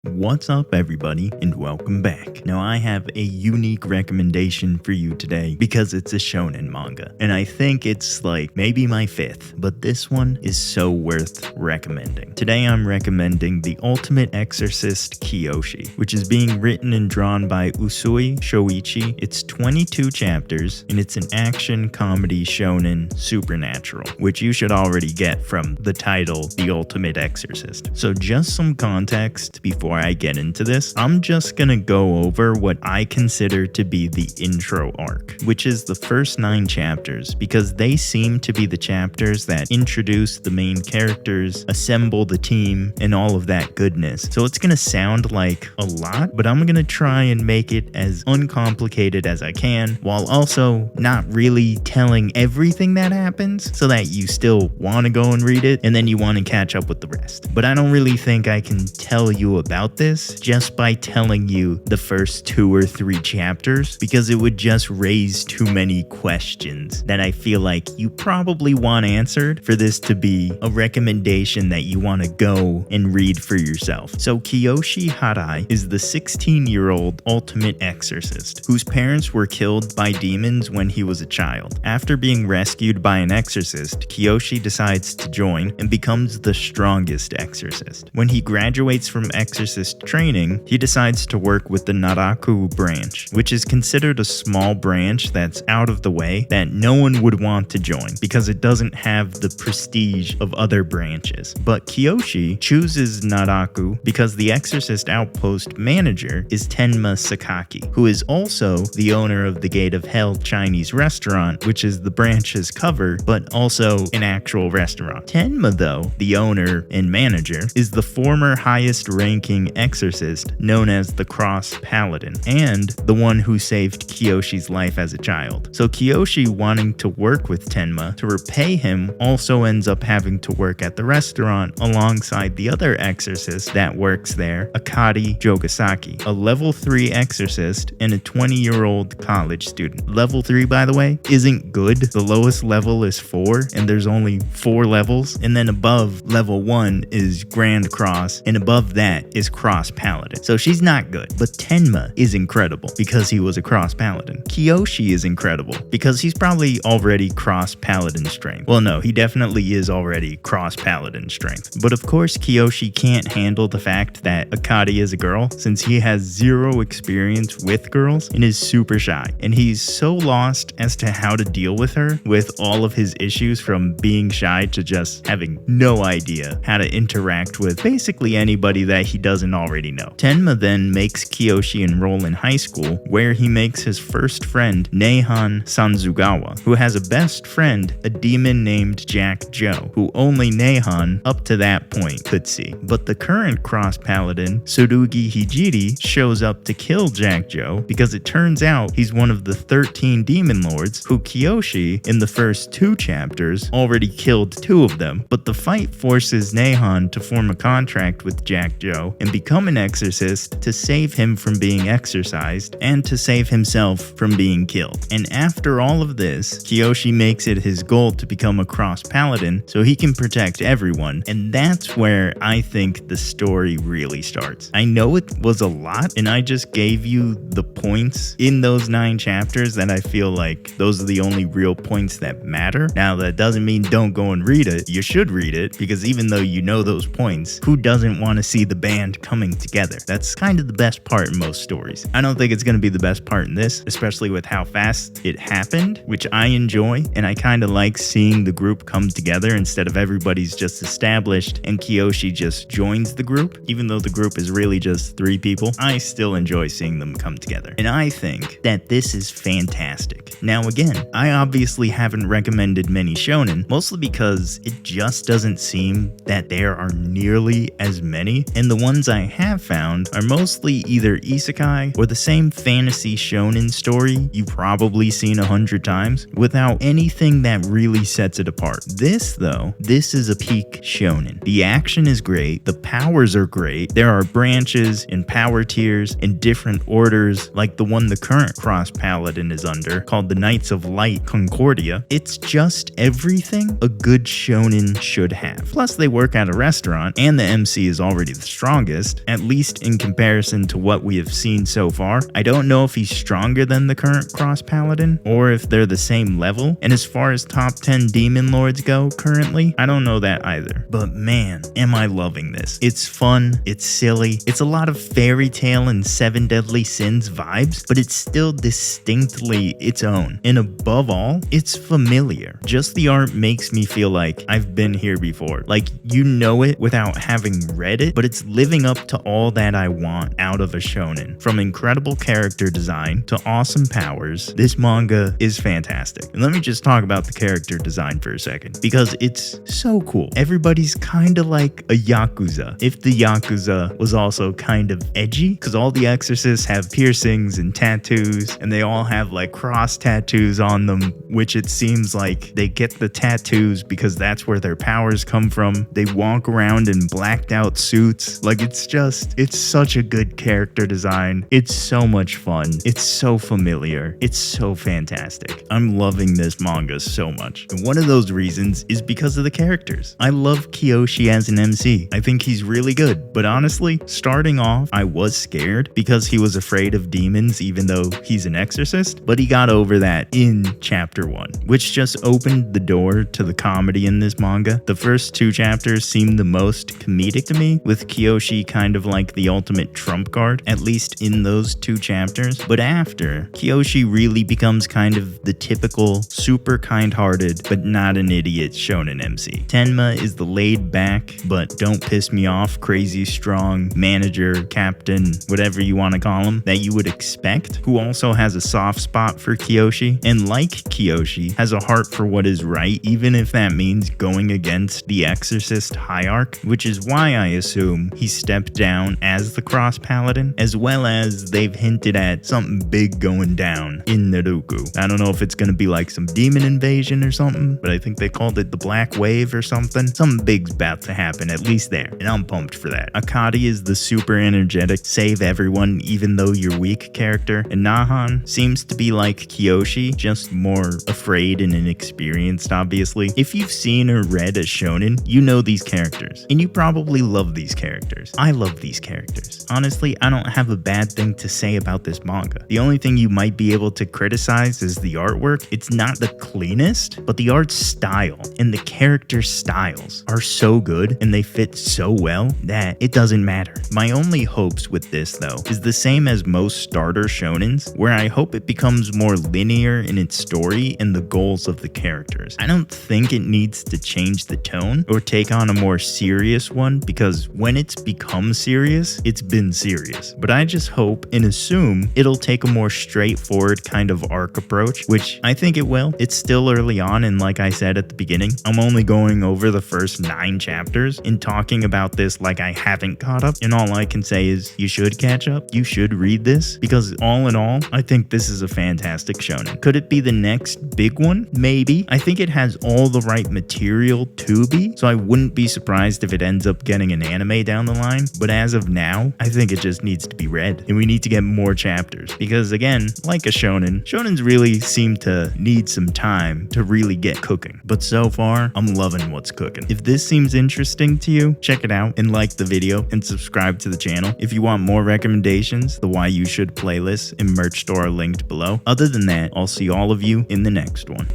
What's up, everybody, and welcome back. Now, I have a unique recommendation for you today because it's a shonen manga, and I think it's like maybe my fifth, but this one is so worth recommending. Today, I'm recommending The Ultimate Exorcist Kiyoshi, which is being written and drawn by Usui Shoichi. It's 22 chapters, and it's an action comedy shonen supernatural, which you should already get from the title, The Ultimate Exorcist. So just some context before I get into this, I'm just gonna go over what I consider to be the intro arc, which is the first 9 chapters, because they seem to be the chapters that introduce the main characters, assemble the team, and all of that goodness. So it's gonna sound like a lot, but I'm gonna try and make it as uncomplicated as I can, while also not really telling everything that happens, so that you still want to go and read it, and then you want to catch up with the rest. But I don't really think I can tell you about this just by telling you the first 2 or 3 chapters, because it would just raise too many questions that I feel like you probably want answered for this to be a recommendation that you want to go and read for yourself. So Kiyoshi Harai is the 16-year-old ultimate exorcist whose parents were killed by demons when he was a child. After being rescued by an exorcist, Kiyoshi decides to join and becomes the strongest exorcist. When he graduates from exorcist training, he decides to work with the Naraku branch, which is considered a small branch that's out of the way that no one would want to join because it doesn't have the prestige of other branches. But Kiyoshi chooses Naraku because the exorcist outpost manager is Tenma Sakaki, who is also the owner of the Gate of Hell Chinese restaurant, which is the branch's cover, but also an actual restaurant. Tenma, though, the owner and manager, is the former highest ranking exorcist known as the Cross Paladin, and the one who saved Kiyoshi's life as a child. So Kiyoshi, wanting to work with Tenma to repay him, also ends up having to work at the restaurant alongside the other exorcist that works there, Akari Jogasaki, a level 3 exorcist and a 20-year-old college student. Level 3, by the way, isn't good. The lowest level is 4, and there's only 4 levels, and then above level 1 is Grand Cross, and above that is Cross Paladin. So she's not good, but Tenma is incredible because he was a Cross Paladin. Kiyoshi is incredible because he's probably already Cross Paladin strength. Well, no, he definitely is already Cross Paladin strength. But of course, Kiyoshi can't handle the fact that Akari is a girl, since he has 0 experience with girls and is super shy. And he's so lost as to how to deal with her, with all of his issues from being shy to just having no idea how to interact with basically anybody that he doesn't already know. Tenma then makes Kiyoshi enroll in high school, where he makes his first friend, Neihan Sanzugawa, who has a best friend, a demon named Jack Joe, who only Neihan up to that point could see. But the current Cross Paladin, Tsurugi Hijiri, shows up to kill Jack Joe because it turns out he's one of the 13 demon lords who Kiyoshi, in the first 2 chapters, already killed 2 of them. But the fight forces Neihan to form a contract with Jack Joe and become an exorcist to save him from being exorcised and to save himself from being killed. And after all of this, Kiyoshi makes it his goal to become a Cross Paladin so he can protect everyone, and that's where I think the story really starts. I know it was a lot, and I just gave you the points in those 9 chapters that I feel like those are the only real points that matter. Now, that doesn't mean don't go and read it. You should read it, because even though you know those points, who doesn't want to see the band coming together? That's kind of the best part in most stories. I don't think it's going to be the best part in this, especially with how fast it happened, which I enjoy, and I kind of like seeing the group come together instead of everybody's just established and Kiyoshi just joins the group. Even though the group is really just 3 people, I still enjoy seeing them come together. And I think that this is fantastic. Now again, I obviously haven't recommended many shonen, mostly because it just doesn't seem that there are nearly as many, and the ones I have found are mostly either isekai or the same fantasy shonen story you've probably seen 100 times without anything that really sets it apart. This is a peak shonen. The action is great, the powers are great, there are branches and power tiers and different orders like the one the current cross paladin is under called the Knights of Light Concordia. It's just everything a good shonen should have. Plus they work at a restaurant and the MC is already the strongest, at least in comparison to what we have seen so far. I don't know if he's stronger than the current cross paladin or if they're the same level, and as far as top 10 demon lords go currently, I don't know that either. But man, am I loving this. It's fun, it's silly, it's a lot of fairy tale and Seven Deadly Sins vibes, but it's still distinctly its own. And above all, it's familiar. Just the art makes me feel like I've been here before. Like you know it without having read it, but it's living up to all that I want out of a shonen. From incredible character design to awesome powers, this manga is fantastic. And let me just talk about the character design for a second, because it's so cool. Everybody's kind of like a Yakuza, if the Yakuza was also kind of edgy, because all the Exorcists have piercings and tattoos, and they all have like cross tattoos on them, which it seems like they get the tattoos because that's where their powers come from. They walk around in blacked out suits. Like it's such a good character design. It's so much fun. It's so familiar. It's so fantastic. I'm loving this manga so much. And one of those reasons is because of the characters. I love Kiyoshi as an MC. I think he's really good. But honestly, starting off, I was scared because he was afraid of demons even though he's an exorcist. But he got over that in chapter 1, which just opened the door to the comedy in this manga. The first 2 chapters seemed the most comedic to me, with Kiyoshi kind of like the ultimate trump card, at least in those 2 chapters. But after, Kiyoshi really becomes kind of the typical super kind-hearted but not an idiot shonen MC. Tenma is the laid back but don't piss me off crazy strong manager, captain, whatever you want to call him, that you would expect, who also has a soft spot for Kiyoshi, and like Kiyoshi, has a heart for what is right, even if that means going against the Exorcist hierarch, which is why I assume he stepped down as the cross paladin, as well as they've hinted at something big going down in Naruku. I don't know if it's gonna be like some demon invasion or something, but I think they called it the Black Wave or something. Something big's about to happen, at least there, and I'm pumped for that. Akari is the super energetic, save everyone even though you're weak character, and Nahan seems to be like Kiyoshi, just more afraid and inexperienced, obviously. If you've seen or read a shonen, you know these characters, and you probably love these characters. I love these characters. Honestly, I don't have a bad thing to say about this manga. The only thing you might be able to criticize is the artwork. It's not the cleanest, but the art style and the character styles are so good and they fit so well that it doesn't matter. My only hopes with this though is the same as most starter shonens, where I hope it becomes more linear in its story and the goals of the characters. I don't think it needs to change the tone or take on a more serious one, because when it's become serious, it's been serious. But I just hope and assume it'll take a more straightforward kind of arc approach, which I think it will. It's still early on, and like I said at the beginning, I'm only going over the first 9 chapters and talking about this like I haven't caught up, and all I can say is you should catch up. You should read this, because all in all, I think this is a fantastic shonen. Could it be the next big one? Maybe. I think it has all the right material to be, so I wouldn't be surprised if it ends up getting an anime down the line. But as of now, I think it just needs to be read, and we need to get more chapters, because again, like a shonen, shonens really seem to need some time to really get cooking. But so far, I'm loving what's cooking. If this seems interesting to you, check it out and like the video and subscribe to the channel. If you want more recommendations, the Why You Should playlists and merch store are linked below. Other than that, I'll see all of you in the next one.